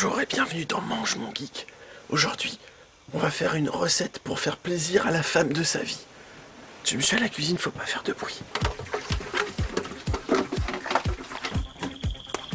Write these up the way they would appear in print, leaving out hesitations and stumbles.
Bonjour et bienvenue dans Mange mon geek. Aujourd'hui, on va faire une recette pour faire plaisir à la femme de sa vie. Je me suis à la cuisine, faut pas faire de bruit.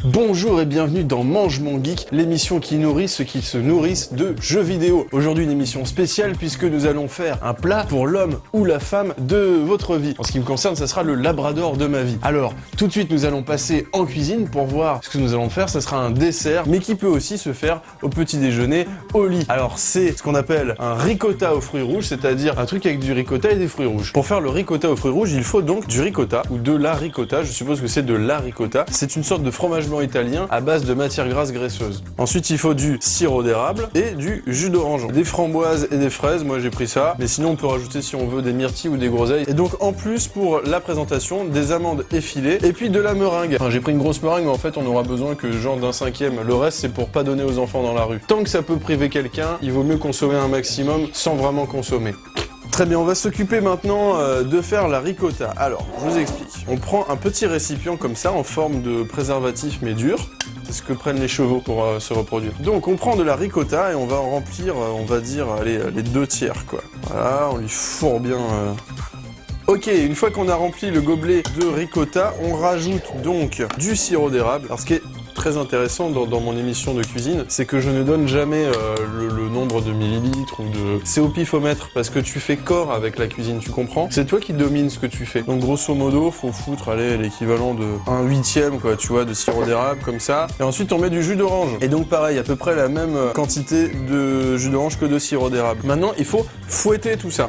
Bonjour et bienvenue dans Mange mon geek, l'émission qui nourrit ceux qui se nourrissent de jeux vidéo. Aujourd'hui une émission spéciale puisque nous allons faire un plat pour l'homme ou la femme de votre vie. En ce qui me concerne, ça sera le labrador de ma vie. Alors, tout de suite nous allons passer en cuisine pour voir ce que nous allons faire. Ça sera un dessert, mais qui peut aussi se faire au petit déjeuner, au lit. Alors c'est ce qu'on appelle un ricotta aux fruits rouges, c'est-à-dire un truc avec du ricotta et des fruits rouges. Pour faire le ricotta aux fruits rouges, il faut donc du ricotta ou de la ricotta. Je suppose que c'est de la ricotta. C'est une sorte de fromage blanc italien à base de matière grasse graisseuse. Ensuite, il faut du sirop d'érable et du jus d'orange. Des framboises et des fraises, moi j'ai pris ça. Mais sinon, on peut rajouter si on veut des myrtilles ou des groseilles. Et donc en plus, pour la présentation, des amandes effilées et puis de la meringue. Enfin, j'ai pris une grosse meringue, mais en fait, on aura besoin que genre d'un cinquième. Le reste, c'est pour pas donner aux enfants dans la rue. Tant que ça peut priver quelqu'un, il vaut mieux consommer un maximum sans vraiment consommer. Très bien, on va s'occuper maintenant de faire la ricotta. Alors, je vous explique. On prend un petit récipient comme ça, en forme de préservatif mais dur. C'est ce que prennent les chevaux pour se reproduire. Donc, on prend de la ricotta et on va en remplir, on va dire, allez, les 2/3, quoi. Voilà, on lui fourre bien... Ok, une fois qu'on a rempli le gobelet de ricotta, on rajoute donc du sirop d'érable. Alors, ce qui est très intéressant dans mon émission de cuisine, c'est que je ne donne jamais le nombre de millilitres ou de... C'est au pifomètre, parce que tu fais corps avec la cuisine, tu comprends? C'est toi qui domines ce que tu fais. Donc grosso modo, faut foutre, allez, l'équivalent de 1/8, quoi, tu vois, de sirop d'érable, comme ça. Et ensuite, on met du jus d'orange. Et donc pareil, à peu près la même quantité de jus d'orange que de sirop d'érable. Maintenant, il faut fouetter tout ça.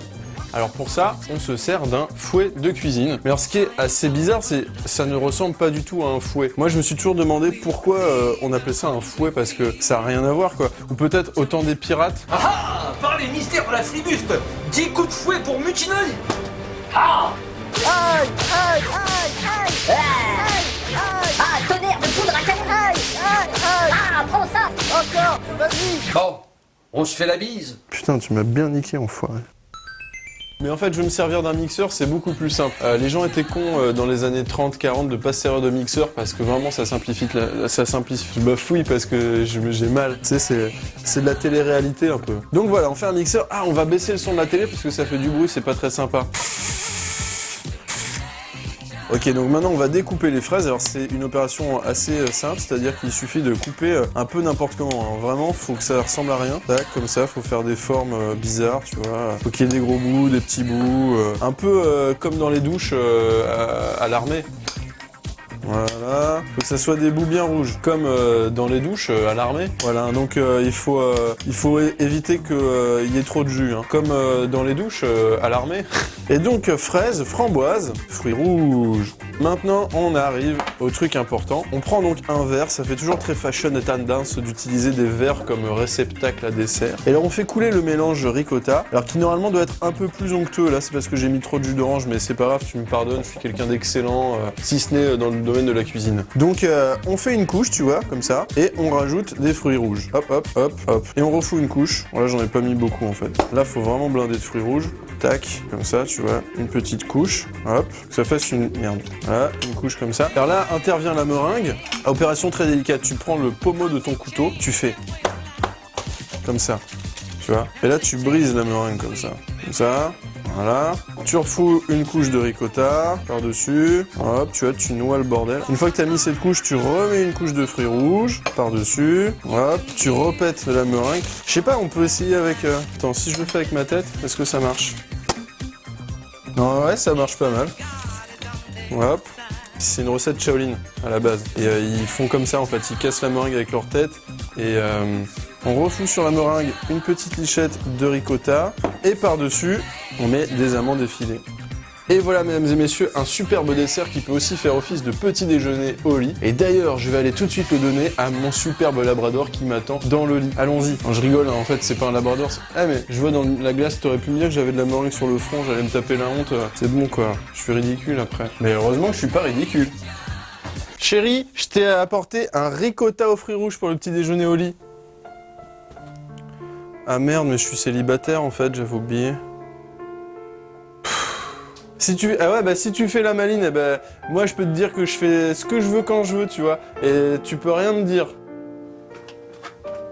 Alors pour ça, on se sert d'un fouet de cuisine. Mais alors ce qui est assez bizarre, c'est que ça ne ressemble pas du tout à un fouet. Moi je me suis toujours demandé pourquoi on appelait ça un fouet, parce que ça n'a rien à voir quoi. Ou peut-être au temps des pirates. Ah ah, par les mystères de la flibuste, 10 coups de fouet pour mutinerie. Ah. Aïe, aïe, aïe, aïe, aïe, aïe, Ah, tonnerre de poudre à canon. aïe, aïe, aïe, Ah, prends ça. encore, vas-y. Bon, on se fait la bise. Putain, tu m'as bien niqué enfoiré. Mais en fait, je vais me servir d'un mixeur, c'est beaucoup plus simple. Les gens étaient cons dans les années 30-40 de pas se servir de mixeur parce que vraiment ça simplifie. Je bafouille parce que j'ai mal. Tu sais, c'est de la télé-réalité un peu. Donc voilà, on fait un mixeur. Ah, on va baisser le son de la télé parce que ça fait du bruit, c'est pas très sympa. Ok, donc maintenant on va découper les fraises. Alors c'est une opération assez simple, c'est-à-dire qu'il suffit de couper un peu n'importe comment. Alors vraiment, faut que ça ressemble à rien. Tac, comme ça, faut faire des formes bizarres, tu vois. Faut qu'il y ait des gros bouts, des petits bouts, un peu comme dans les douches à l'armée. Voilà, faut que ça soit des bouts bien rouges, comme dans les douches à l'armée. Voilà, donc il faut éviter qu'il y ait trop de jus, hein, comme dans les douches à l'armée. Et donc fraises, framboises, fruits rouges. Maintenant, on arrive au truc important. On prend donc un verre, ça fait toujours très fashion et tendance d'utiliser des verres comme réceptacle à dessert. Et là, on fait couler le mélange ricotta, alors qui normalement doit être un peu plus onctueux. Là, c'est parce que j'ai mis trop de jus d'orange, mais c'est pas grave, tu me pardonnes, je suis quelqu'un d'excellent, si ce n'est dans le domaine de la cuisine. Donc, on fait une couche, tu vois, comme ça, et on rajoute des fruits rouges. Hop, hop, hop, hop. Et on refout une couche. Bon, là, j'en ai pas mis beaucoup, en fait. Là, faut vraiment blinder de fruits rouges. Tac, comme ça, tu vois, une petite couche, hop, que ça fasse une... Merde, voilà, une couche comme ça. Alors là, intervient la meringue. Opération très délicate, tu prends le pommeau de ton couteau, tu fais comme ça, tu vois. Et là, tu brises la meringue comme ça, voilà. Tu refous une couche de ricotta par-dessus, hop, tu vois, tu noies le bordel. Une fois que tu as mis cette couche, tu remets une couche de fruits rouges par-dessus, hop, tu repètes la meringue. Je sais pas, on peut essayer avec... Attends, si je le fais avec ma tête, est-ce que ça marche? Non, ouais, ça marche pas mal. Hop. C'est une recette Shaolin à la base. Et ils font comme ça en fait, ils cassent la meringue avec leur tête. Et on refout sur la meringue une petite lichette de ricotta. Et par-dessus, on met des amandes effilées. Et voilà mesdames et messieurs, un superbe dessert qui peut aussi faire office de petit déjeuner au lit. Et d'ailleurs, je vais aller tout de suite le donner à mon superbe labrador qui m'attend dans le lit. Allons-y. Je rigole, hein, en fait c'est pas un labrador. Ah mais je vois dans la glace, t'aurais pu me dire que j'avais de la meringue sur le front, j'allais me taper la honte. C'est bon quoi, je suis ridicule après. Mais heureusement que je suis pas ridicule. Chérie, je t'ai apporté un ricotta aux fruits rouges pour le petit déjeuner au lit. Ah merde, mais je suis célibataire en fait, j'avais oublié. Si tu fais la maline, eh ben, moi je peux te dire que je fais ce que je veux quand je veux, tu vois. Et tu peux rien me dire.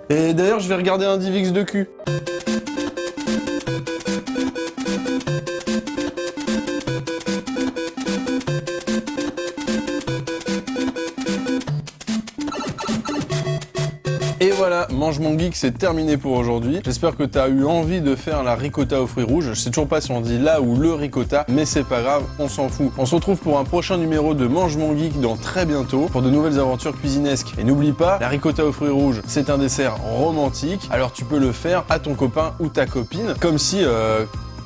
Et d'ailleurs, je vais regarder un Divix de cul. Et voilà, Mange mon geek, c'est terminé pour aujourd'hui. J'espère que t'as eu envie de faire la ricotta aux fruits rouges. Je sais toujours pas si on dit là ou le ricotta, mais c'est pas grave, on s'en fout. On se retrouve pour un prochain numéro de Mange mon geek dans très bientôt pour de nouvelles aventures cuisinesques. Et n'oublie pas, la ricotta aux fruits rouges, c'est un dessert romantique. Alors tu peux le faire à ton copain ou ta copine, comme si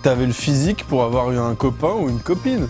t'avais le physique pour avoir eu un copain ou une copine.